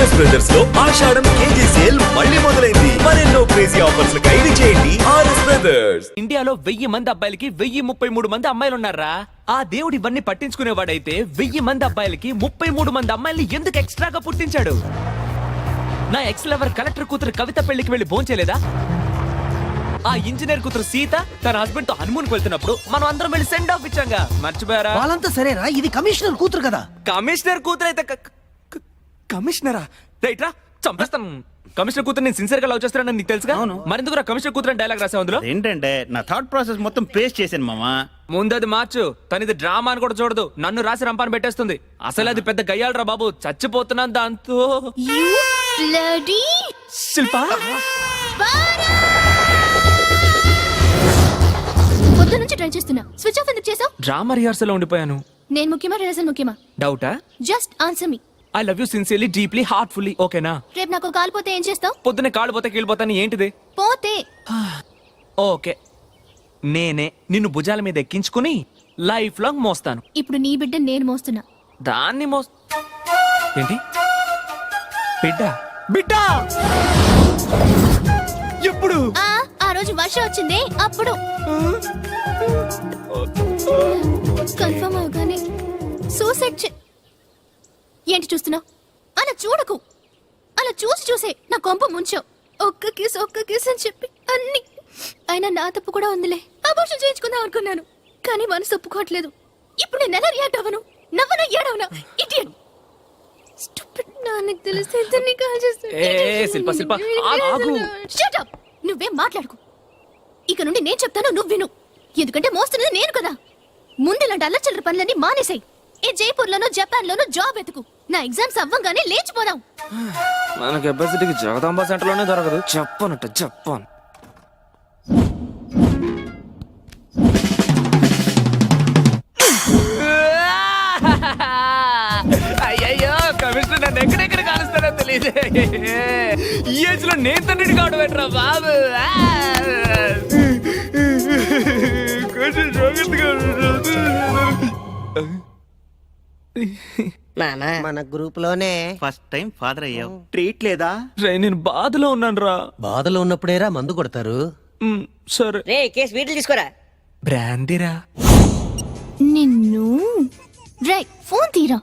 RS brothers లో ఆషాఢం KG sale మళ్ళీ మొదలైంది. మరెన్నో క్రేజీ ఆఫర్స్ ఖైదు చేయండి ఆర్ఎస్ బ్రదర్స్. ఇండియాలో 1000 మంది అబ్బాయిలకి 1033 మంది అమ్మాయిలు ఉన్నారా? ఆ దేవుడు ఇవన్నీ పట్టించుకునేవాడైతే 1000 మంది అబ్బాయిలకి 33 మంది అమ్మాయిల్ని ఎందుకు ఎక్స్ట్రాగా పుట్టించాడు? నా ఎక్స్ లవర్ కలెక్టర్ కూతురు కవిత పెళ్లికి వెళ్లి భోంచేలేదా? ఆ ఇంజనీర్ కూతురు సీత తన హస్బెండ్ తో హనుమూన్ వెళ్తున్నప్పుడు మనం అందరం వెళ్ళి సెండ్ ఆఫ్ ఇచ్చాంగా, మర్చిపోయారా? వాళ్ళంతా సరేరా, ఇది కమిషనర్ కూతురు కదా. కమిషనర్ కూతురు అయితే కమిషనరా? రైట్ రా, చంపేస్తాను. కమిషనర్ కూతురు నేను సిన్సియర్ గా లవ్ చేస్తానని నీకు తెలుసుగా. మరెందుకు రా కమిషనర్ కూతురు డైలాగ్ రాసావు అందులో? ఏంటంటే నా థాట్ ప్రాసెస్ మొత్తం పేస్ట్ చేశాను మామా. ముందది మార్చు. తనిది డ్రామా అని కూడా చూడదు, నన్ను రాసి రంపాన్ని పెట్టేస్తుంది. అసలు అది పెద్ద గయ్యాలరా బాబు, చచ్చిపోతున్నాను దాంతో. శిల్ప పొద్దు నుంచి ట్రై చేస్తున్నా, స్విచ్ ఆఫ్ ఎందుకు చేసావు? డ్రామా రిహార్సల్ లో ఉండిపోయాను. నేను ముఖ్యమా రిహార్సల్ ముఖ్యమా? డౌటా? Just answer me. I love you sincerely, deeply, heartfully. ఓకేనా? రేపు నాకు కాలిపోతే ఏం చేస్తావు? పొద్దునే కాళ్ళు పోతే కీళ్ళిపోతాను. ఏంటిది పోతే? ఓకే, నేనే నిన్ను భుజాల మీద ఎక్కించుకుని లైఫ్ లాంగ్ మోస్తాను. ఇప్పుడు నీ బిడ్డ నేను మోస్తున్నా. దాన్ని ఏంటి బిడ్డ? బిడ్డ ఎప్పుడు? ఆ రోజు వర్షం వచ్చింది అప్పుడు. కన్ఫర్మ్ అవగానే సూసైడ్ ఏంటి చూస్తున్నావు? అలా చూడకు. అలా చూసే నా కొంప ముంచావు. ఒక్క కేసు అని చెప్పి అన్ని. అయినా నా తప్పు కూడా ఉందిలే. అబోర్షన్ చేయించుకుందాం అనుకున్నాను, కానీ మనసు ఒప్పుకోవట్లేదు. ఇప్పుడు నేను ఎలా రియాక్ట్ అవ్వను? నవ్వను, ఏడవను? ఇడియట్. స్టూపిడ్. నాకు తెలిస్తే ఇద్దరిని కాల్ శిల్ప ఆగు. Shut up. నువ్వేం మాట్లాడుకు. ఇక నుండి నేను చెప్తాను, నువ్వు విను. ఎందుకంటే మోస్తున్నది నేను కదా. ముందు ఇలాంటి అల్లచిల్లర పనులన్నీ మానేసాయి. ఏ జైపూర్ లోనో జపాన్ లోనో జాబ్ ఎతుకు. నా ఎగ్జామ్స్ అవ్వంగానే లేచిపోదాం. మన కెపాసిటీకి జగదాంబ సెంటర్ లోనే దొరకదు. చెప్పనట చెప్పాను. అయ్యయ్యో, కమిషనర్ నన్ను ఎక్కడెక్కడ కాలుస్తారో తెలియదు. ఈ ఏజ్ లో నేను తండ్రిని కావడం పెట్టరా బాబు. కొంచెం జాగ్రత్తగా నానా, మన గ్రూప్ లోనే ఫస్ట్ టైం ఫాదర్ అయ్యావు. ట్రీట్ లేదా? నేను బాధలో ఉన్నాను రా. బాధలో ఉన్నప్పుడేరా మందు కొడతారు. సరే రే, కేసు వీటిని తీసుకోరా. బ్రాందీరా. నిన్ను రై ఫోన్ తీరా.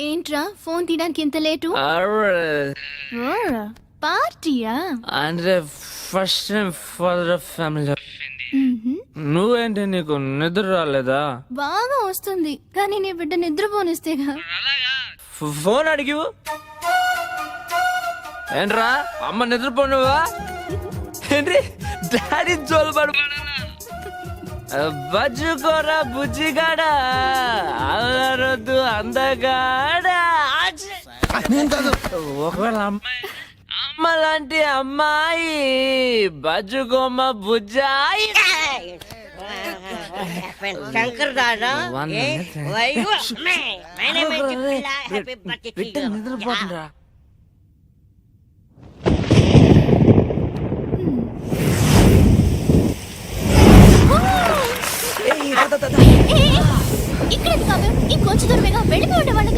ఏంట్రా ఫోన్ తీయడానికి ఇంత లేటు? పార్టీయా? అంటే ఫస్ట్ టైం ఫాదర్ ఫ్యామిలీ. నువ్వేంటి, నీకు నిద్ర రాలేదా? బాగా వస్తుంది, కానీ నీ బిడ్డ నిద్రపోనిస్తేగా. ఫోన్ అడిగివు ఏంట్రా? అమ్మ నిద్రపోనువా ఏంటి? డాడీ జోలుబడు బజ్జుకోరా బుజ్జిగాడా, అల్లరొద్దు అందగాడా. ఒకవేళ అమ్మ లాంటి అమ్మాయి బజ్జుకోమ్మ బుజ్జాయి. శంకర్ దాదా నిద్రపోతుండ్రా.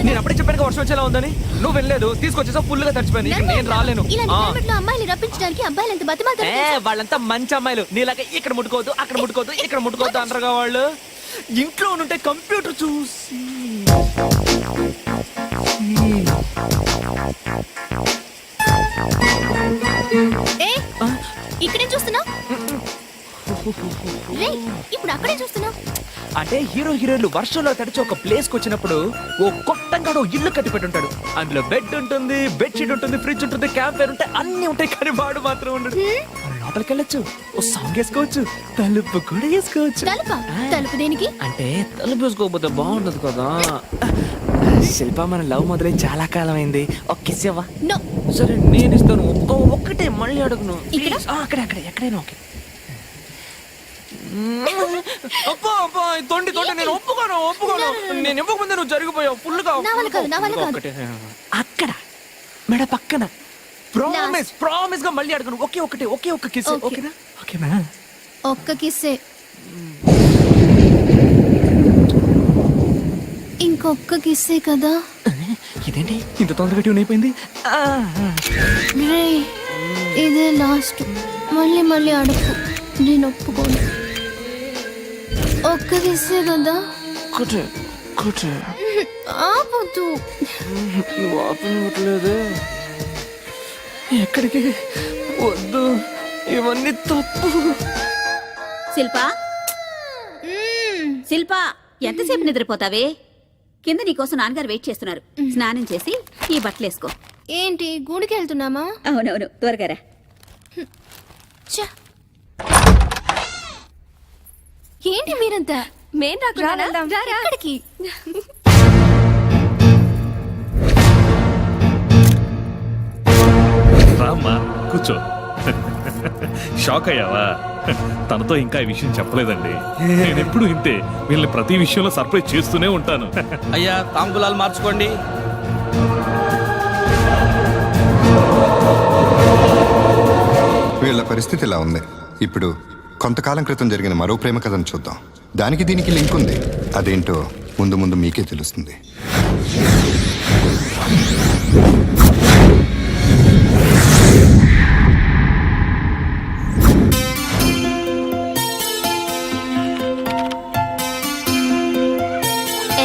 నేను అప్పుడే చెప్పాను వర్షం వచ్చేలా ఉందని. నువ్వు వెళ్ళలేదు, తీసుకొచ్చేసా ఫుల్ గా తడిచిపోయింది. నేను రాలేను. అమ్మాయిలు రప్పించడానికి అబ్బాయిలు ఎంత బతిమాలుతారు. వాళ్ళంతా మంచి అమ్మాయిలు. నీలాగా ఇక్కడ ముట్టుకోవద్దు, అక్కడ ముట్టుకోవద్దు, ఇక్కడ ముట్టుకోవద్దు అంటారుగా వాళ్ళు. ఇంట్లో ఉంటే కంప్యూటర్ చూసి ఇక్కడే చూస్తున్నావు. ఇప్పుడు అక్కడే చూస్తున్నావు. అంటే హీరోయిన్లు వర్షంలో తడిచి ఒక ప్లేస్ కి వచ్చినప్పుడు ఓ కొట్టంగా ఇల్లు కట్టి పెట్టుంటాడు. అందులో బెడ్ ఉంటుంది, బెడ్షీట్ ఉంటుంది, ఫ్రిడ్జ్ ఉంటుంది, క్యాంప్ ఫైర్ ఉంటాయి, అన్ని ఉంటాయి. కానీ వాడు మాత్రం ఉండడు. లోపలికి వెళ్ళొచ్చు, ఓ సాంగ్ వేసుకోవచ్చు, తలుపు కూడా వేసుకోవచ్చు. తలుపు దేనికి? అంటే తలుపు వేసుకోకపోతే బాగుండదు కదా. శిల్ప, మన లవ్ మొదలై చాలా కాలం అయింది. ఓకే శివ. సరే నేను ఇస్తాను. ఒక్కటే మళ్ళీ అడుగును. అక్కడే అక్కడే ఎక్కడైనా ఓకే. తొండి నేను ఒప్పుకోను. నేను ఇవ్వకముందే నువ్వు జరిగిపోయావు ఫుల్గా. అక్కడ మెడ పక్కన ప్రామిస్ గా మళ్ళీ అడగను. ఒకే ఒక్క కిస్. ఓకేనా? ఒక్క కిస్సే. ఒక్క కిస్సే కదా. ఇదేంటి ఇంత తొందరగా ట్యూన్ అయిపోయింది? రే ఇదే లాస్ట్, మళ్ళీ మళ్ళీ అడుపు, నేను ఒప్పుకోను. ఒక్క కిస్సే కదా. ఆపొద్దు. నువ్వు ఆపనివ్వట్లేదే. ఎక్కడికి వద్దు, ఇవన్నీ తప్పు. శిల్పా శిల్పా ఎంతసేపు నిద్రపోతావే? కింద నీకోసం నాన్నగారు వెయిట్ చేస్తున్నారు. స్నానం చేసి ఈ బట్టలు వేసుకో. ఏంటి గుడికి వెళ్తున్నామా? అవునవును, త్వరగా రా. ఛ! ఏంటి మీరంతా? మేం రాకుండా ఎక్కడికి? రామ్మా కూర్చో. షాక్ అయ్యావా? తనతో ఇంకా ఈ విషయం చెప్పలేదండి. నేను ఎప్పుడు ఇంతే, వీళ్ళని ప్రతి విషయంలో సర్ప్రైజ్ చేస్తూనే ఉంటాను. అయ్యా తాంబూలాలు మార్చుకోండి. వీళ్ళ పరిస్థితి ఇలా ఉంది. ఇప్పుడు కొంతకాలం క్రితం జరిగిన మరో ప్రేమ కథను చూద్దాం. దానికి దీనికి లింక్ ఉంది. అదేంటో ముందు ముందు మీకే తెలుస్తుంది.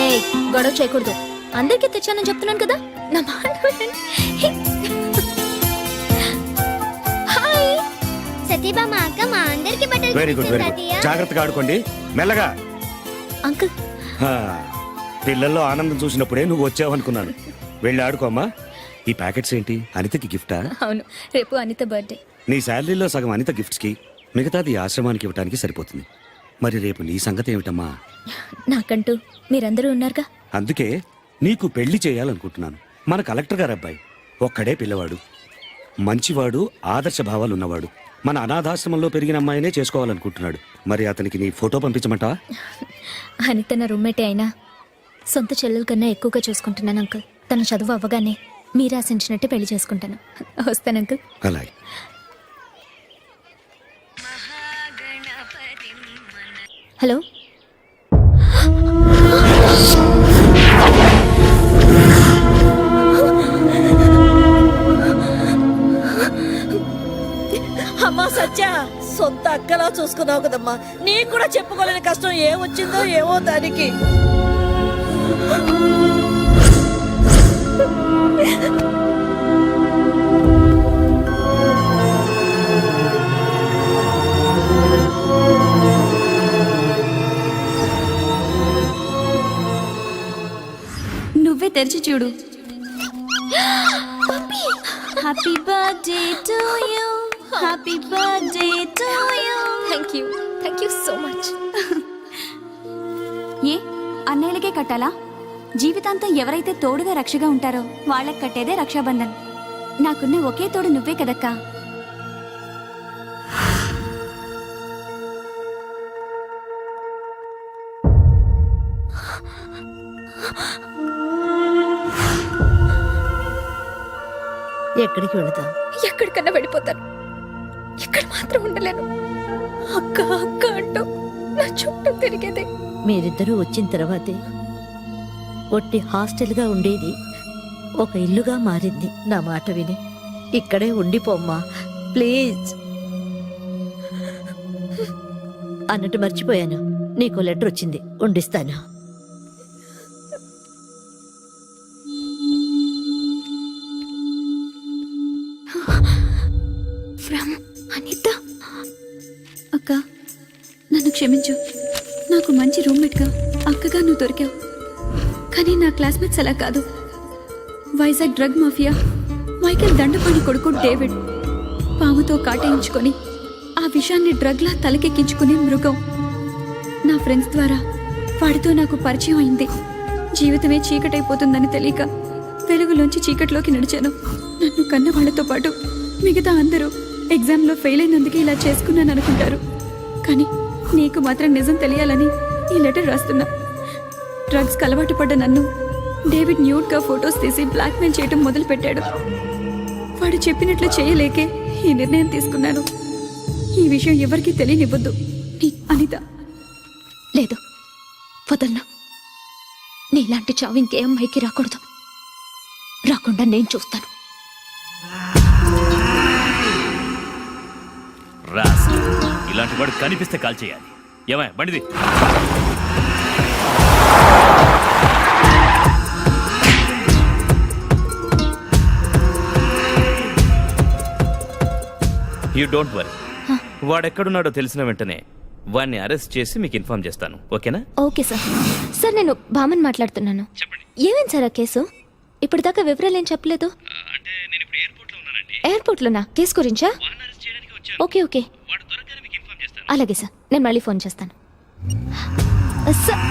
ఏయ్, గొడవ చేయకూడదు. అందరికీ తెచ్చానని చెప్తున్నాను కదా. నా మాట వినండి. హాయ్ సతీబామ అక్క, మా అందరికి బట్టలు వెరీ గుడ్ వెరీ గుడ్. జాగ్రత్తగా ఆడుకోండి, మెల్లగా. అంకుల్ పిల్లల్లో ఆనందం చూసినప్పుడే నువ్వు వచ్చావనుకున్నాను. వెళ్ళి ఆడుకోమ్మా. ఈ ప్యాకెట్స్ ఏంటి? అనితకి గిఫ్టా? అవును, రేపు అనిత బర్త్డే. నీ శాలరీలో సగం అనిత గిఫ్ట్స్ కి, మిగతాది ఆశ్రమానికి ఇవ్వడానికి సరిపోతుంది. మరి రేపు నీ సంగతి ఏమిటమ్మా? నాకంటూ మీరందరూ ఉన్నారుగా. అందుకే నీకు పెళ్లి చేయాలనుకుంటున్నాను. మన కలెక్టర్ గారు అబ్బాయి, ఒక్కడే పిల్లవాడు, మంచివాడు, ఆదర్శ భావాలున్నవాడు. మన అనాథాశ్రమంలో పెరిగిన అమ్మాయినే చేసుకోవాలనుకుంటున్నాడు. మరి అతనికి నీ ఫోటో పంపించమంటావా? అనిత నా రూమ్మేటే అయినా సొంత చెల్లెల కన్నా ఎక్కువగా చూసుకుంటున్నాను అంకుల్. తన చదువు అవ్వగానే మీరు ఆశించినట్టే పెళ్లి చేసుకుంటాను. వస్తాను అంకుల్. అలాగే. హలో, అమ్మా సత్య, సొంత అక్కలా చూసుకున్నావు కదమ్మా. నీకు కూడా చెప్పుకోలేని కష్టం ఏమొచ్చిందో ఏమో దానికి. నువ్వే తెరిచి చూడు. Happy birthday to you, happy birthday to you. Thank you so much. ఏ అన్నయ్యలకే కట్టాలా? జీవితాంతం ఎవరైతే తోడుగా రక్షగా ఉంటారో వాళ్ళకి కట్టేదే రక్షాబంధన్. నాకున్న ఒకే తోడు నువ్వే కదక్కా. ఎక్కడికి వెళతాం? ఎక్కడికన్నా వెళ్ళిపోతాను, ఇక్కడ మాత్రం ఉండలేను. అక్క అక్క అంటూ నా చుట్టూ తిరిగేదే. మీరిద్దరూ వచ్చిన తర్వాతే ఒట్టి హాస్టల్గా ఉండేది ఒక ఇల్లుగా మారింది. నా మాట విని ఇక్కడే ఉండిపోమ్మా ప్లీజ్. అన్నట్టు మర్చిపోయాను, నీకు లెటర్ వచ్చింది, ఉండిస్తాను. ఫ్రమ్ అనిత. అక్క నన్ను క్షమించు. నాకు మంచి రూమ్మేట్గా అక్కగా నువ్వు దొరికావు. కానీ నా క్లాస్మేట్స్ అలా కాదు. Vizag drug mafia Michael Dandapani కొడుకు డేవిడ్ పాముతో కాటేయించుకొని ఆ విషయాన్ని డ్రగ్లా తలకెక్కించుకునే మృగం. నా ఫ్రెండ్స్ ద్వారా వాడితో నాకు పరిచయం అయింది. జీవితమే చీకటైపోతుందని తెలియక వెలుగులోంచి చీకట్లోకి నడిచాను. నన్ను కన్న వాళ్ళతో పాటు మిగతా అందరూ ఎగ్జామ్లో ఫెయిల్ అయినందుకే ఇలా చేసుకున్నాను అనుకుంటారు. కానీ నీకు మాత్రం నిజం తెలియాలని ఈ లెటర్ రాస్తున్నా. డ్రగ్స్కి అలవాటు పడ్డ నన్ను డేవిడ్ న్యూడ్గా ఫొటోస్ తీసి బ్లాక్మెయిల్ చేయడం మొదలుపెట్టాడు. వాడు చెప్పినట్లు చేయలేకే ఈ నిర్ణయం తీసుకున్నాను. ఈ విషయం ఎవరికీ తెలియనివ్వద్దు. నీ అనిత. లేదు, వదలను. నీలాంటి చావు ఇంకే అమ్మాయికి రాకూడదు. రాకుండా నేను చూస్తాను. రాస్ ఇలాంటి వాడు కనిపిస్తే కాల్ చేయాలి. ఏమయ్య బండిది. You don't worry. వాడెక్కడున్నాడో తెలిసిన వెంటనే వాడిని అరెస్ట్ చేసి మీకు ఇన్ఫార్మ్ చేస్తాను. ఓకేనా? Okay sir. సార్ నేను భామన్ మాట్లాడుతున్నాను. ఏమేం సార్ ఆ కేసు? ఇప్పటిదాకా వివరాలు ఏం చెప్పలేదు. ఎయిర్పోర్ట్లోనా? కేసు గురించా? ఓకే ఓకే అలాగే సార్, నేను మళ్ళీ ఫోన్ చేస్తాను. సార్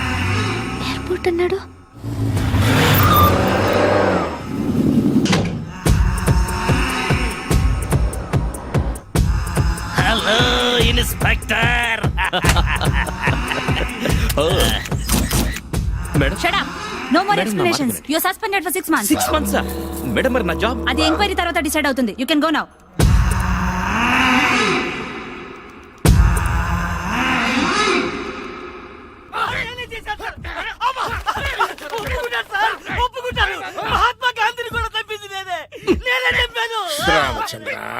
ఎయిర్పోర్ట్ అన్నాడు. Hello inspector. Madam shut up. No more explanations. You are suspended for 6 months. 6 months madam, మరి నా జాబ్? అది ఎంక్వైరీ తర్వాత డిసైడ్ అవుతుంది. You can go now.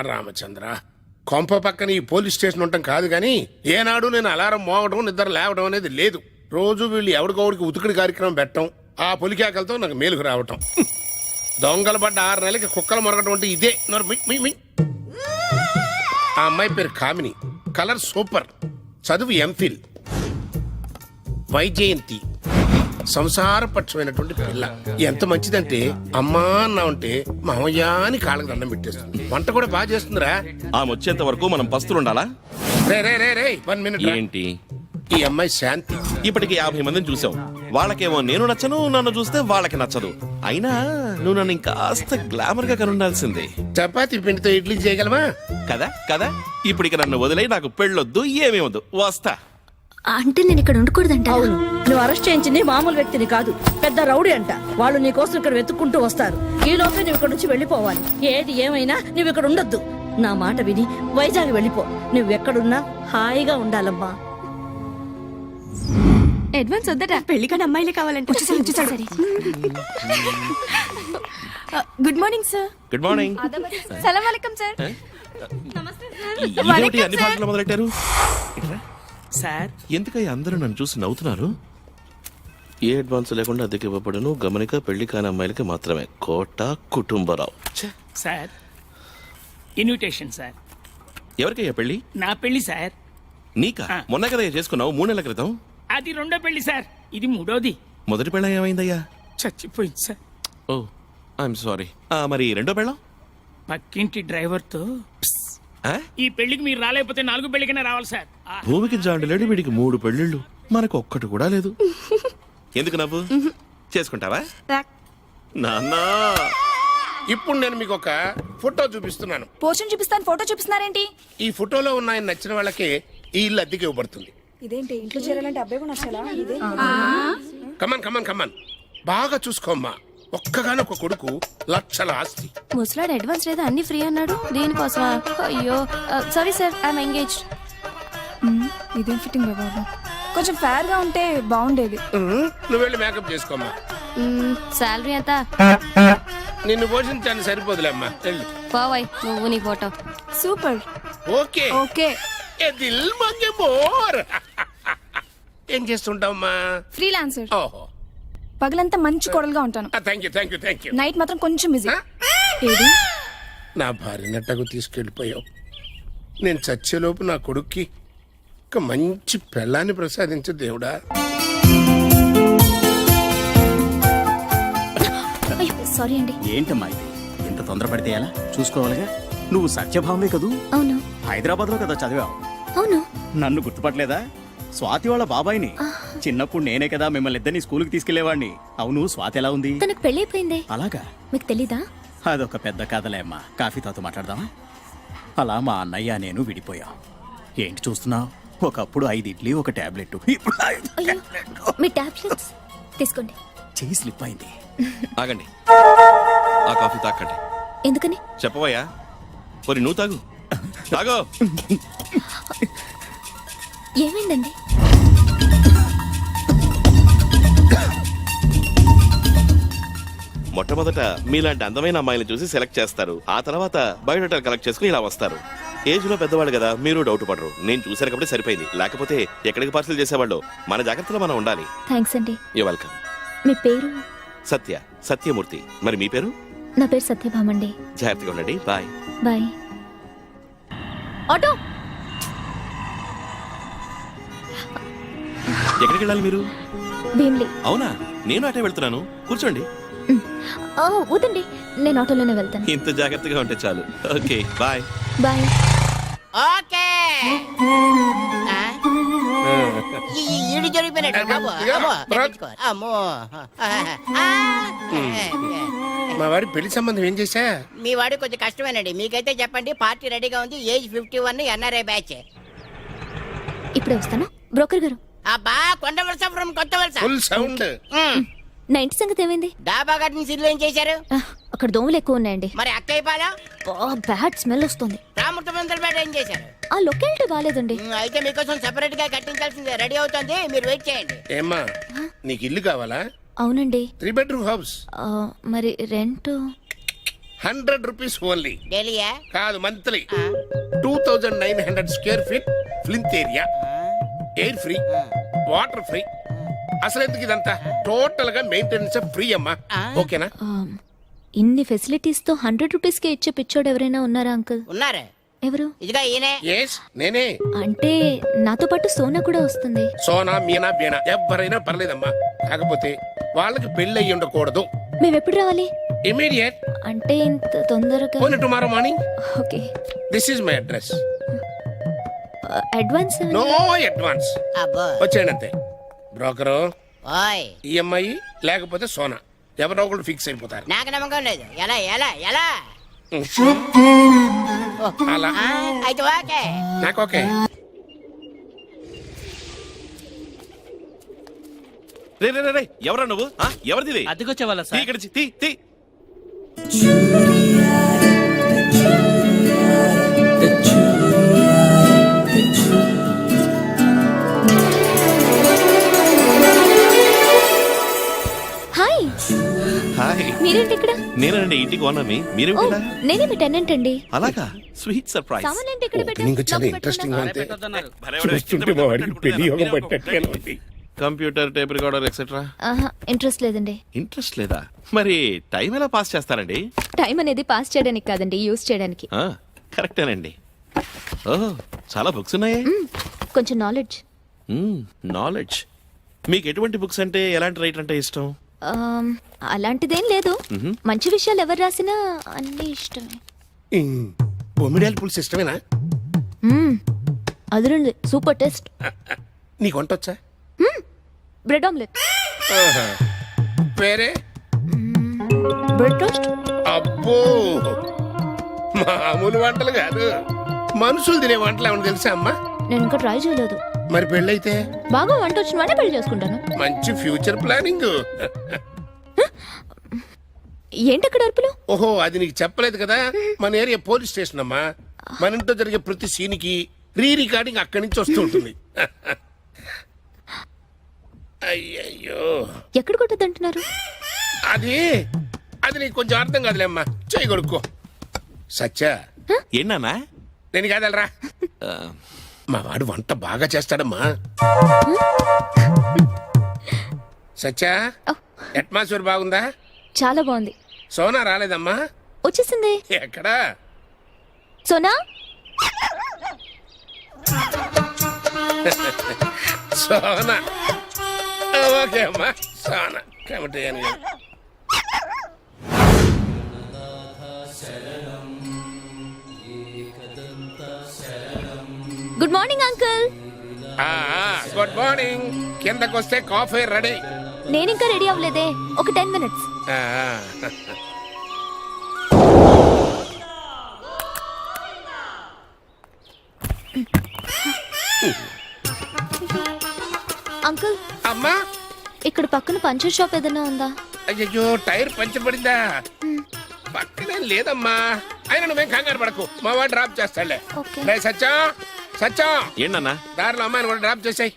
Ramachandra కొంప పక్కన ఈ పోలీస్ స్టేషన్ ఉండటం కాదు గాని ఏనాడు నేను అలారం మోగడం నిద్ర లేవడం అనేది లేదు. రోజు వీళ్ళు ఎవడికోడికి ఉతుకుడి కార్యక్రమం పెట్టడం, ఆ పొలికేకలతో నాకు మేలుకు రావటం. దొంగలు పడ్డ 6 నెలలకి కుక్కలు మొరగడం అంటే ఇదే. ఆ అమ్మాయి పేరు కామిని, కలర్ సూపర్, చదువు ఎంఫిల్, వైజయంతి, సంసారపక్షమైనటువంటి పిల్ల. ఎంత మంచిదంటే అమ్మా అన్నా ఉంటే మామయ్య అని కాళ్ళకి దండం పెట్టేస్తుంది. వంట కూడా బాగా చేస్తుందిరా. ఆమె వచ్చేంత వరకు మనం పస్తులుండాలా? రే రే రే రే 1 minute. ఏంటి? ఈ అమ్మాయి శాంతి. ఇప్పటికి 50 మందిని చూసాం. వాళ్ళకేమో నేను నచ్చను, నన్ను చూస్తే వాళ్ళకి నచ్చదు. అయినా నువ్వు నన్ను ఇంకాస్త గ్లామర్ గా కనుండాల్సిందే. చపాతీ పిండితో ఇడ్లీ చేయగలమా? కదా కదా. ఇప్పటికి నన్ను వదిలే, నాకు పెళ్ళొద్దు, ఏమీ వద్దు, వస్తా. అంటే నేను ఇక్కడ ఉండకూడదంట. అవును, నువ్వు అరెస్ట్ చేయించింది మామూలు వ్యక్తిని కాదు, పెద్ద రౌడీ అంట. వాళ్ళు నీ కోసం ఇక్కడ వెతుక్కుంటూ వస్తారు. ఈ లోపే నువ్వు ఇక్కడ నుంచి వెళ్ళిపోవాలి. ఏది ఏమైనా నువ్వు ఇక్కడ ఉండొద్దు. నా మాట విని వైజాగ్ వెళ్ళిపో. నువ్వు ఎక్కడున్నా హాయిగా ఉండాలమ్మా. అడ్వాన్స్ వద్దట. పెళ్లికని అమ్మాయిలే కావాలంటే. Good morning sir. Good morning. సలాం అలైకుం సార్. ఇదేమిటి అన్ని భాషలు మొదలెట్టారు? సార్ ఎందుకయ్యా అందరూ నన్ను చూసి నవ్వుతున్నారు? ఏ అడ్వాన్స్ లేకుండా అద్దెకి ఇవ్వబడును, గమనిక పెళ్లి కాని అమ్మాయిలకి మాత్రమే. Kota Kutumbarao. Sir invitation sir. ఎవరికయ్యా పెళ్లి? నా పెళ్లి సార్. నీకా? మొన్న కదా చేసుకున్నావు, 3 నెలల క్రితం. అది రెండో పెళ్లి సార్, ఇది మూడోది. మొదటి పెళ్ళ ఏమైందయ్యా? చచ్చిపోయింది సార్. Oh I'm sorry. మరి రెండో పెళ్ళం? పక్కింటి డ్రైవర్తో ఆ? ఈ పెళ్లికి మీరు రాలేకపోతే 4 పెళ్లికైనా రావాలి సార్. భూమికి జాండలేడు, వీడికి 3 పెళ్ళిళ్ళు, మనకు ఒక్కటి కూడా లేదు. ఎందుకు నవ్వు? చేసుకుంటావా నాన్నా? ఇప్పుడు నేను మీకు ఒక ఫోటో చూపిస్తున్నాను. పోర్షన్ చూపిస్తాను, ఫోటో చూపిస్తున్నారేంటి? ఈ ఫోటోలో ఉన్న ఆయన నచ్చిన వాళ్ళకి ఈ ఇల్లు అద్దెకి ఇవ్వబడుతుంది. ఇదేంటి ఇంట్లో చేరాలంటే అబ్బాయి కూడా నచ్చాలా? ఇదే కమాన్ కమాన్ కమాన్, బాగా చూసుకోమ్మా. ఒక్కగానొక్క కొడుకు, లక్షల ఆస్తి. ముసలాడు అడ్వాన్స్ లేదా అన్ని ఫ్రీ అన్నాడు. దీనికోసమా? అయ్యో సారీ సార్, ఐఎమ్ ఎంగేజ్డ్. ఇదేం ఫిట్టింగ్ బాబా, కొంచెం ఫేర్ గా ఉంటే బాగుండేది. నువ్వు వెళ్ళి మేకప్ చేసుకోమ్మా. శాలరీ ఎంత? నిన్ను పోషించాను సరిపోదులే అమ్మా, వెళ్ళు. పోవాయ్ నువ్వు నీ ఫోటో. సూపర్. Okay okay. ఏ దిల్ మంగే మోర్. ఏం చేస్తుంటావమ్మా? ఫ్రీలాన్సర్. ఓహో, పగలంతా మంచి కోడలుగా ఉంటాను. Thank you thank you thank you. Night మాత్రం కొంచెం బిజీ. ఏది? నా భార్య నట్టకు తీసుకెళ్ళిపోయావు. నేను చచ్చేలోపు నా కొడుక్కి ఒక మంచి పెళ్ళాన్ని ప్రసాదించు దేవుడా. సారీ అండి. ఏంటమ్మా ఇది? ఇంత తొందరపడితే ఎలా? చూసుకోవాలిగా. నువ్వు సత్యభామే కదూ? అవును. హైదరాబాద్ లో కదా చదివావు? అవును. నన్ను గుర్తుపట్టలేదా? స్వాతి వాళ్ళ బాబాయిని. చిన్నప్పుడు నేనే కదా మిమ్మల్ని ఇద్దరిని స్కూల్కి తీసుకెళ్లేవాడిని. అవును, స్వాతి ఎలా ఉంది? తనకు పెళ్ళైపోయింది. అలాగా? మీకు తెలీదా? అదొక పెద్ద కథలే అమ్మా. కాఫీ తాత మాట్లాడదామా? అలా మా అన్నయ్య నేను విడిపోయాం. ఏంటి చూస్తున్నావు? ఒకప్పుడు 5 ఇడ్లీ, 1 టాబ్లెట్, ఇప్పుడు 5 అయ్యో, మీ టాబ్లెట్స్ తీసుకోండి. చెయ్యి స్లిప్ అయింది. ఆగండి, ఆ కాఫీ తాకండి. ఎందుకని? చెప్పవయ్యా. పోనీ నువ్వు తాగు. తాగో. ఏమైందండి? మొట్టమొదట మీలాంటి అందమైన అమ్మాయిని చూసి సెలెక్ట్ చేస్తారు. ఆ తర్వాత బయోడేటాలు కలెక్ట్ చేసుకుని ఇలా వస్తారు. ఏజ్ లో పెద్దవాళ్ళు కదా, మీరు డౌట్ పడరు. నేను చూశాను కాబట్టి సరిపోయింది. లేకపోతే ఎక్కడికి పార్సల్ చేసేవాళ్ళు. మన జాగ్రత్తలో మనం ఉండాలి. థ్యాంక్స్ అండి. You welcome. మీ పేరు? సత్యమూర్తి. మరి మీ పేరు? నా పేరు సత్యభామండి. జాగ్రత్తగా ఉండండి. బాయ్. బాయ్. ఆటో. ఎక్కడికి వెళ్ళాలి మీరు? భీమ్లీ. అవునా, నేను అటే వెళ్తున్నాను. కూర్చోండి. వద్దండి, నేను ఆటోలోనే వెళ్తాను. ఇంత జాగ్రత్తగా ఉంటే చాలు. Okay, bye. బాయ్. ఓకే ఈడు జరిగిపోయినట్టు బాబు. అమ్మో, తప్పించుకో. అమ్మో. మా వాడి పెళ్లి సంబంధం ఏం చేశా? మీ వాడు కొంచెం కష్టమేనండి. మీకైతే చెప్పండి, పార్టీ రెడీగా ఉంది. Age 51, NRI batch. ఇప్పుడే వస్తాను. బ్రోకర్ గారు. అబ్బా, కొండ వలస ఫ్రమ్ కొత్త వలస. Full sound. నా ఇంటి సంగతి ఏమైంది? డాబా గార్డెన్ సిరిలో ఏం చేశారు? అక్కడ దోమలు ఎక్కువ ఉన్నాయండి. మరి అక్కయ్య పాల బ్యాడ్ స్మెల్ వస్తుంది. రామృతమంత్రుల ఏం చేశారు? ఆ లొకాలిటీ బాగాలేదండి. అయితే మీకోసం సెపరేట్ గా కట్టించాల్సిందే. రెడీ అవుతుంది, మీరు వెయిట్ చేయండి. ఏమ్మా, నీకు ఇల్లు కావాలా? అవునండి. 3 bedroom హౌస్. మరి రెంట్? 100 rupees only. డైలీయా? కాదు, monthly. 2900 square feet plinth area. Air free, water free. అసలు ఎందుకు ఇదంతా? టోటల్ గా మెయింటెనెన్స్ ఫ్రీ అమ్మా. ఓకేనా? ఇన్ని ఫెసిలిటీస్ తో 100 రూపీస్ కే ఇచ్చే పిచ్చోడు ఎవరైనా ఉన్నారా అంకుల్? ఉన్నారు. ఎవరు? ఇదిగా ఈయనే. ఎస్, నేనే. అంటే నాతో పాటు సోనా కూడా వస్తుంది. సోనా, మీనా, బీనా ఎవరైనా పర్లేదమ్మా. కాకపోతే వాళ్ళకి పెళ్లి అయ్యి ఉండకూడదు. మేము ఎప్పుడు రావాలి? ఇమీడియట్. అంటే ఇంత తొందరగా? పోనీ tomorrow morning. Okay. This is my address. Advance? No advance. అబ్బో. వచ్చేయండి అంతే. బ్రోకరు, ఓయ్, ఈఎంఐ లేకపోతే సోనా, ఎవరో ఒకళ్ళు ఫిక్స్ అయిపోతారు. నాకు నమ్మకం లేదు. ఎలా ఎలా ఎలా? అలా అయితే ఓకే. నాకు ఓకే. రే రే రే, ఎవరా నువ్వు? ఎవరిది? అద్దెకొచ్చే వాళ్ళ తీ ఇక్కడి నుంచి, తీ తీ. హాయ్. హాయ్. మీరేంటి ఇక్కడ? నేనండి ఇంటికి ఓనర్ని. ఓ, మీరేమిటి ఇలా? నేనే మీ టెనెంట్ అండి. అలాగా, స్వీట్ సర్ప్రైజ్. సామాన్ ఏంటి ఇక్కడ ఓపెనింగ్ చాలా ఇంట్రెస్టింగ్ గా ఉంది. చూస్తుంటే మా వాడికి పెళ్లి యోగం పట్టేట్టుగానే ఉంది. Computer, tape recorder etcetera. Interest లేదండి. ఇంట్రెస్ట్ లేదా? మరి టైం ఎలా పాస్ చేస్తారండి? టైం అనేది పాస్ చేయడానికి కాదండి, యూజ్ చేయడానికి. కరెక్టేనండి. ఓహో, చాలా బుక్స్ ఉన్నాయి. కొంచెం నాలెడ్జ్. నాలెడ్జ్. మీకు ఎటువంటి బుక్స్ అంటే, ఎలాంటి రైటర్ అంటే ఇష్టం? అలాంటిదేం లేదు. మంచి విషయాలు ఎవరు రాసినా అన్ని ఇష్టమే. బొమ్మిడాల పులుసు ఇష్టమేనా? అదురుంది, సూపర్ టేస్ట్. నీకు వంట వచ్చా? Bread omelette. వేరే? Bread toast. అబ్బో, మామూలు వంటలు కాదు, మనుషులు తినే వంటలు ఏమన్నా తెలుసా అమ్మా? నేను ఇంకా ట్రై చేయలేదు. మరి పెళ్ళైతే? బాగా వంట వచ్చిన వాడే పెళ్లి చేసుకుంటాను. మంచి ఫ్యూచర్ ప్లానింగ్. ఏంటి అక్కడ అరుపులు? ఓహో, అది నీకు చెప్పలేదు కదా. మన ఏరియా పోలీస్ స్టేషన్ అమ్మా. మన ఇంట్లో జరిగే ప్రతి సీన్కి రీ రికార్డింగ్ అక్కడి నుంచి వస్తూ ఉంటుంది. అయ్యయ్యో, ఎక్కడ కొట్టద్దంటున్నారు? అది అది నీకు కొంచెం అర్థం కాదులే అమ్మా. చేయి కొడుకో. సచ్చా, ఏంటన్నా? నేను కాదలరా, మా వాడు వంట బాగా చేస్తాడమ్మా. సచ్చా, అట్మాస్ఫియర్ బాగుందా? చాలా బాగుంది. సోనా రాలేదమ్మా? వచ్చేసింది. ఎక్కడా? సోనా. సోనా, ఓకే అమ్మా. సోనా కమిటీ అని. Good morning uncle. Good morning. కిందకు వస్తే కాఫీ రెడీ. నేను ఇంకా రెడీ అవ్వలేదే, ఒక 10 minutes. అంకుల్, అమ్మా, ఇక్కడ పక్కన పంచర్ షాప్ ఏదైనా ఉందా? అయ్యో, టైర్ పంచర్ పడిందా? పక్కనే లేదమ్మా. అయినా నువ్వేం కంగారు పడకు, మా వాడు డ్రాప్ చేస్తాడులే. ఓకే. రే సత్యం, సత్యం, ఏంటన్నా? దారిలో అమ్మాయిని కూడా డ్రాప్ చేసాయి.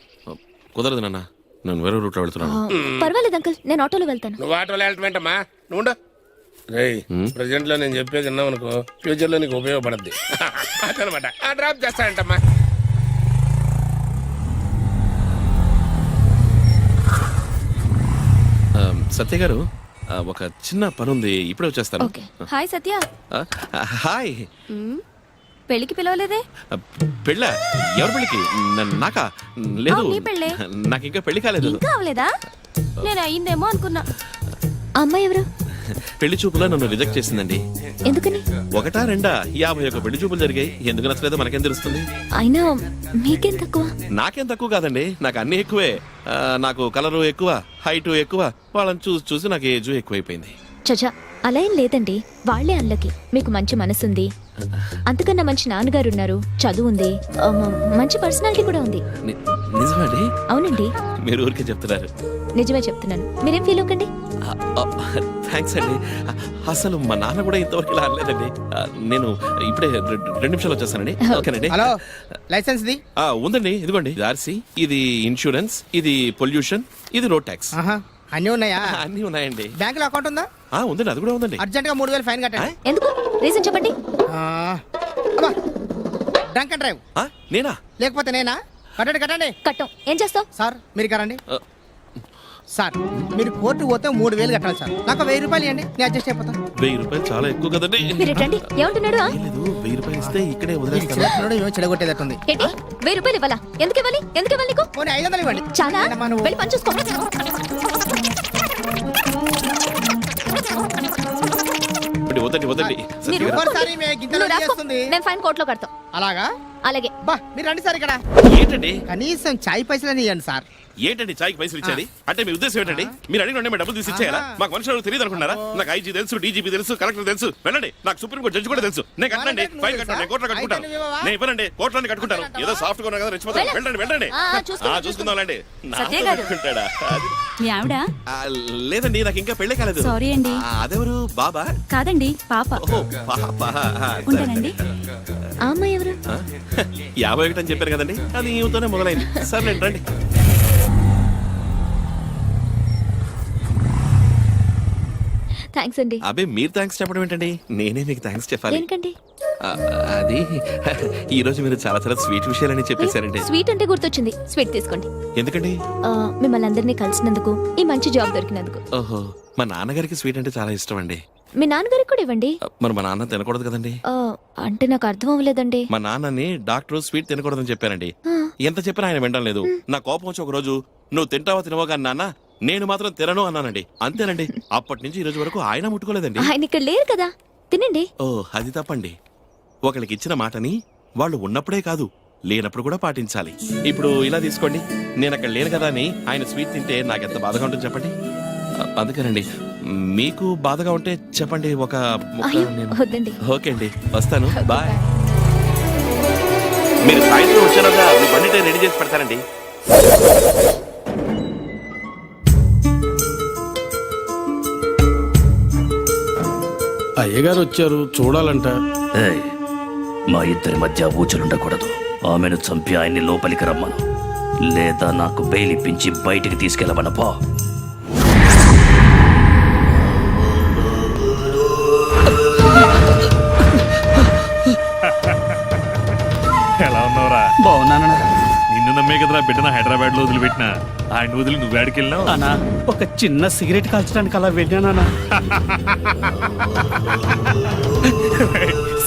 కుదరదు నాన్న, నేను వేరే రూట్లో వెళ్తున్నాను. పర్వాలేదు అంకుల్, నేను ఆటోలో వెళ్తాను. నువ్వు ఆటోలో వెళ్ళటమేంటమ్మా? నువ్వు రేయ్ ప్రెజెంట్ లో నేను చెప్పేది విన్నావు అనుకో ఫ్యూచర్ లో నీకు ఉపయోగపడద్ది అదనమాట డ్రాప్ చేస్తానంటమ్మా. సత్య గారు ఒక చిన్న పని ఉంది, ఇప్పుడే వచ్చేస్తాను. ఓకే. హాయ్ సత్య. హాయ్. పెళ్లికి పిలవలేదే? పెళ్ళ? ఎవరి పెళ్ళికి? నాకా? లేదు, నీ పెళ్ళే. నాకు ఇంకా పెళ్లి కాలేదు. ఇంకా అవలేదా? నేను అయ్యిందేమో అనుకున్నా. అమ్మాయి ఎవరు? పెళ్లి చూపులో నన్ను రిజెక్ట్ చేసిందండి. ఎందుకని? ఒకటా రెండా 51 పెళ్లి చూపులు జరిగాయి. ఎందుకు నచ్చలేదో మనకేం తెలుస్తుంది? అయినా మీకేం తక్కువ? నాకేం తక్కువ కాదండి, నాకు అన్ని ఎక్కువే. నాకు కలరు ఎక్కువ, హైట్ ఎక్కువ. వాళ్ళని చూసి చూసి నాకు ఏజ్ ఎక్కువైపోయింది. చచా, అలా ఏం లేదండి. వాళ్లే అల్లకి. మీకు మంచి మనసుంది, అంతకన్నా మంచి నాన్నగారు ఉన్నారు, చదువు ఉంది, మంచి పర్సనాలిటీ కూడా ఉంది. నిజమండి? అవునండి. మీరు ఊరికే చెప్తున్నారు. నిజమే చెప్తున్నాను, మీరేం ఫీల్ అవ్వకండి. థ్యాంక్స్ అండి. అసలు మా నాన్న కూడా ఇంతవరకు ఇలా అనలేదండి. నేను ఇప్పుడే 2 నిమిషాలు వచ్చేస్తానండి. ఓకేనండి. హలో, లైసెన్స్ ది? ఉందండి, ఇదిగోండి. ఆర్సీ, ఇది ఇన్సూరెన్స్, ఇది పొల్యూషన్, ఇది రోడ్ ట్యాక్స్. అన్నీ ఉన్నాయా? అన్ని ఉన్నాయండి. బ్యాంకులో అకౌంట్ ఉందా? ఉందండి, అది కూడా ఉందండి. అర్జెంట్ గా 3000 ఫైన్ కట్టండి. ఎందుకు? రీజన్ చెప్పండి. Drunk and drive. నేనా? లేకపోతే నేనా? కట్టండి కట్టండి. కట్టం. ఏం చేస్తావు? సార్ మీరు కరండి. సార్ మీరు కోర్టు పోతే 3000 కట్టాలి సార్. నాకు 1000 రూపాయలు ఇవ్వండి, నేను అడ్జస్ట్ అయిపోతాను. 1000 రూపాయలు చాలా ఎక్కువ కదండి. మీరు రండి. ఏమంటున్నాడు? లేదు, 1000 రూపాయలు ఇస్తే ఇక్కడే ఈ వదిలేస్తాను. చిన్నపిల్లడు ఏమో చెడగొట్టేదట్టుంది. ఏంటి? 1000 రూపాయలు ఇవ్వాలా? ఎందుకు ఇవ్వాలి? ఎందుకు ఇవ్వాలి నీకు? పోనీ 500 ఇవ్వండి. చాలా. ఏంటమ్మా నువ్వు? వెళ్ళి పని చూసుకో. వద్దండి వద్దండి. మీరు ఒక్కోసారి మీ గింతలు నువ్వు రాసుకో. చేస్తుంది. నేను ఫైన్ కోర్టులో కడతాం. అలాగా? అలాగే. బా మీరు రండి సార్ ఇక్కడ. ఏంటండి? కనీసం చాయ్ పైసలని ఇవ్వండి సార్. ఏంటండి చాయ్కి పైసలు ఇచ్చేది? అంటే మీ ఉద్దేశం ఏంటండి? మీరు అడిగిన మేము డబ్బులు తీసి ఇచ్చేయాలా? మాకు మనుషులు తెలియదు అనుకున్నారా? నాకు ఐజీ తెలుసు, డీజీపీ తెలుసు, కలెక్టర్ తెలుసు. వెళ్ళండి, నాకు సుప్రీం కోర్టు జడ్జి కూడా తెలుసు. నేను కట్టండి, ఫైన్ కట్టండి, నేను కోర్టులో కట్టుకుంటాను. నేను ఇవ్వనండి, కోర్టులో కట్టుకుంటాను. ఏదో సాఫ్ట్ గా ఉన్నా కదా రెచ్చిపోతాను. వెళ్ళండి వెళ్ళండి. చూసుకుందాంలేండి. కట్టుకుంటాడా? మీ ఆవిడ? లేదండి, నాకు ఇంకా పెళ్ళే కాలేదు. సారీ అండి. అదెవరు? బాబా? కాదండి, పాప. ఓహో, పాప. ఉంటానండి. ఆ అమ్మాయి ఎవరు? 51 అని చెప్పారు కదండి, అది ఈమెతోనే మొదలైంది. సర్లేండి, రండి. థ్యాంక్స్ అండి. అబే మీరు థ్యాంక్స్ చెప్పడం ఏంటండి? నేనే మీకు థ్యాంక్స్ చెప్పాలి. ఎందుకండి? అది ఈ రోజు మీరు చాలా చాలా స్వీట్ విషయాలని చెప్పేశారండి. స్వీట్ అంటే గుర్తొచ్చింది. స్వీట్ తీసుకోండి. ఎందుకండి? మిమ్మల్ని అందరినీ కలిసినందుకు, ఈ మంచి జాబ్ దొరికినందుకు. ఓహో, మా నాన్నగారికి స్వీట్ అంటే చాలా ఇష్టం అండి. మీ నాన్నగారికి కూడా ఇవ్వండి. మరి మా నాన్న తినకూడదు కదండి. అంటే నాకు అర్థం అవ్వలేదండి. మా నాన్నని డాక్టర్ స్వీట్ తినకూడదని చెప్పారండి. ఎంత చెప్పినా ఆయన వినడం లేదు. నా కోపం వచ్చి ఒక రోజు, నువ్వు తింటావా తినవా కానీ నాన్న, నేను మాత్రం తినను అన్నానండి. అంతేనండి. అప్పటి నుంచి ఈ రోజు వరకు ఆయన ముట్టుకోలేదండి. ఆయన ఇక్కడ లేరు కదా, తినండి. ఓ, అది తప్పండి. ఒకరికి ఇచ్చిన మాటని వాళ్ళు ఉన్నప్పుడే కాదు, లేనప్పుడు కూడా పాటించాలి. ఇప్పుడు ఇలా తీసుకోండి, నేను అక్కడ లేను కదా అని ఆయన స్వీట్ తింటే నాకెంత బాధగా ఉంటుంది చెప్పండి. అందుకేనండి, మీకు బాధగా ఉంటే చెప్పండి. ఒక అయ్యో, వద్దండి. ఓకే అండి, వస్తాను. బాయ్. మీరు సాయంత్రం వచ్చారుగా, మీ బండి రెడీ చేసి పెడతానండి. అయ్యగారు వచ్చారు, చూడాలంట. మా ఇద్దరి మధ్య ఊచలుండకూడదు. ఆమెను చంపి ఆయన్ని లోపలికి రమ్మను, లేదా నాకు బెయిల్ ఇప్పించి బయటికి తీసుకెళ్ళమనపో. ఎలా ఉన్నావురా? బాగున్నానా? నిన్ను నమ్మే కదరా బిడ్డన హైదరాబాద్ లో వదిలిపెట్టినా. ఆయన వదిలి నువ్వు వేడికి వెళ్ళినావు. అన్నా, ఒక చిన్న సిగరెట్ కాల్చడానికి అలా వెళ్ళానా?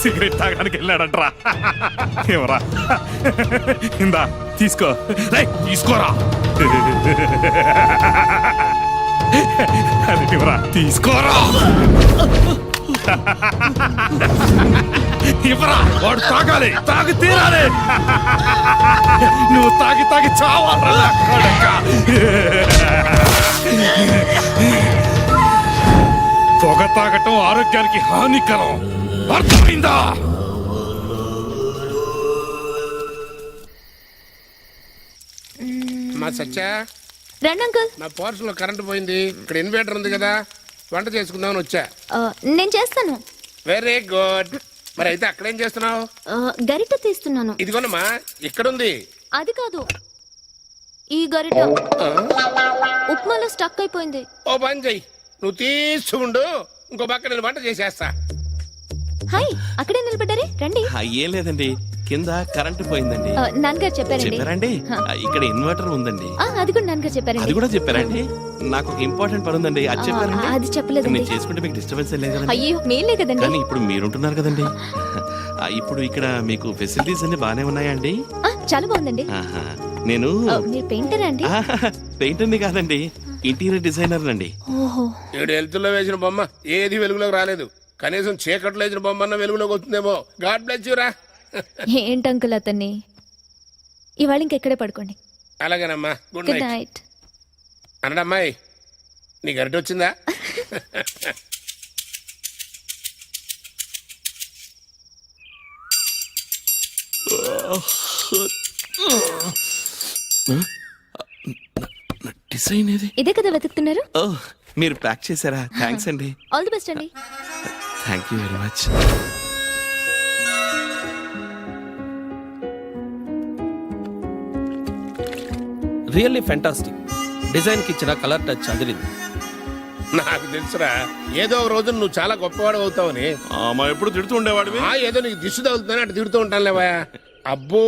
సిగరెట్ తాగడానికి వెళ్ళాడంట్రా. ఏమరా? ఇందా తీసుకో. తీసుకోరా. అది ఇవరా, తీసుకోరా. ఇవరా, వాడు తాగాలి, తాగి తీరాలి. నువ్వు తాగి తాగి చావాలరా కొడక. పొగ తాగటం ఆరోగ్యానికి హానికరం, అర్థమైందా? మా సత్యా, రండి అంకుల్. నా పోర్షన్ లో కరెంట్ పోయింది. ఇక్కడ ఇన్వర్టర్ ఉంది కదా, వంట చేసుకుందామని వచ్చా. నేను చేస్తాను. Very good. మరి అయితే అక్కడేం చేస్తున్నావు? గరిట తీస్తున్నాను. ఇదిగోనమ్మా, ఇక్కడుంది. అది కాదు, ఈ గరిట ఉప్మాలో స్టక్ అయిపోయింది. ఓ పని చెయ్యి, నువ్వు తీసుకుండు, ఇంకో పక్క నేను వంట చేసేస్తా. హాయ్, అక్కడే నిలబడ్డారే, రండి. ఏం లేదండి, కింద కరెంటు పోయిందండి. నాన్నగారు చెప్పారండి. చెప్పారండి? ఇక్కడ ఇన్వర్టర్ ఉందండి. అది కూడా నాన్నగారు అది చెప్పారండి. కూడా చెప్పారండి. నాకు ఒక ఇంపార్టెంట్ పని ఉందండి, అది చెప్పారండి. అది చెప్పలేదండి. నేను చేసుకుంటే మీకు డిస్టర్బెన్స్ లేదు కదండి. అయ్యో, మేలే కదండి. కానీ ఇప్పుడు మీరుంటున్నారు కదండి. ఇప్పుడు ఇక్కడ మీకు ఫెసిలిటీస్ అన్ని బాగానే ఉన్నాయండి. చాలా బాగుందండి. ఆహా. నేను మీరు పెయింటర్ అండి? పెయింటర్ని కాదండి, ఇంటీరియర్ డిజైనర్ నండి. ఓహో. 7 వెలుతుల్లో వేసిన బొమ్మ ఏది వెలుగులోకి రాలేదు. కనీసం చీకట్లో వేసిన బొమ్మ అన్న వెలుగులోకి వస్తుందేమో. గాడ్ బ్లెస్ యూ రా. ఏంటి అంకుల్ అతన్ని? ఇవాళ ఇంకెక్కడే పడుకోండి. అలాగేనమ్మా, గుడ్ గుడ్ నైట్. నైట్. అన్నడమ్మాయి, నీకు అరటి వచ్చిందా? డిజైన్ ఏది? ఇదే కదా వెతుకుతున్నారు? ఓ, మీరు ప్యాక్ చేశారా? థ్యాంక్స్ అండి. ఆల్ ది బెస్ట్ అండి. Thank you very much. Really fantastic. Design కి ఇచ్చిన కలర్ టచ్ అదిరింది. నాకు తెలుసురా, ఏదో ఒక రోజు నువ్వు చాలా గొప్పవాడు అవుతావని. మా ఎప్పుడు తిడుతూ ఉండేవాడివి. ఏదో నీకు దిష్టి తగులుతుందని అటు తిడుతూ ఉంటాను లేవా. అబ్బో,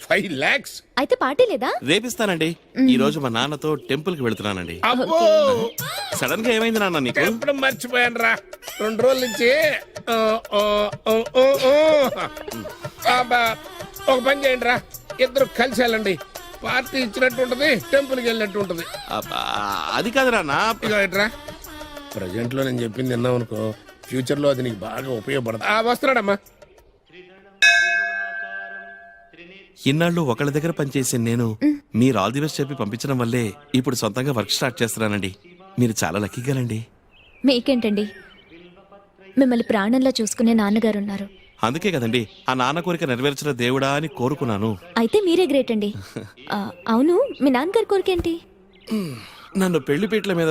5 lakhs. అయితే పార్టీ లేదా? రేపిస్తానండి. ఈ రోజు మా నాన్నతో టెంపుల్ కి వెళ్తున్నానండి. అబ్బో, సడన్ గా ఏమైంది నాన్న నీకు? ఎప్పుడు మర్చిపోయాను రా. 2 రోజుల నుంచి అబ్బా, ఒక పని చేయండి రా, ఇద్దరు కలిసి వెళ్ళండి. పార్టీ ఇచ్చినట్టు ఉంటది, టెంపుల్ కి వెళ్ళినట్టు ఉంటది. అది కాదురా నా. ఇట్రా, ప్రజెంట్ లో నేను చెప్పింది విన్నావు అనుకో, ఫ్యూచర్ లో అది నీకు బాగా ఉపయోగపడదు. వస్తున్నాడమ్మా. ఇన్నాళ్ళు ఒకళ్ళ దగ్గర పనిచేసి నేను మీరు ఆల్ ది బెస్ట్ చెప్పి పంపించడం వల్లే ఇప్పుడు సొంతంగా వర్క్ స్టార్ట్ చేస్తున్నానండి. మీరు చాలా లక్కీగానండి. మీకేంటండి, మిమ్మల్ని ప్రాణంలో చూసుకునే నాన్నగారు ఉన్నారు. అందుకే కదండి ఆ నాన్న కోరిక నెరవేర్చిన దేవుడా అని కోరుకున్నాను. అయితే మీరే గ్రేట్ అండి. అవును, మీ నాన్నగారి కోరికేంటి? నన్ను పెళ్లిపీటల మీద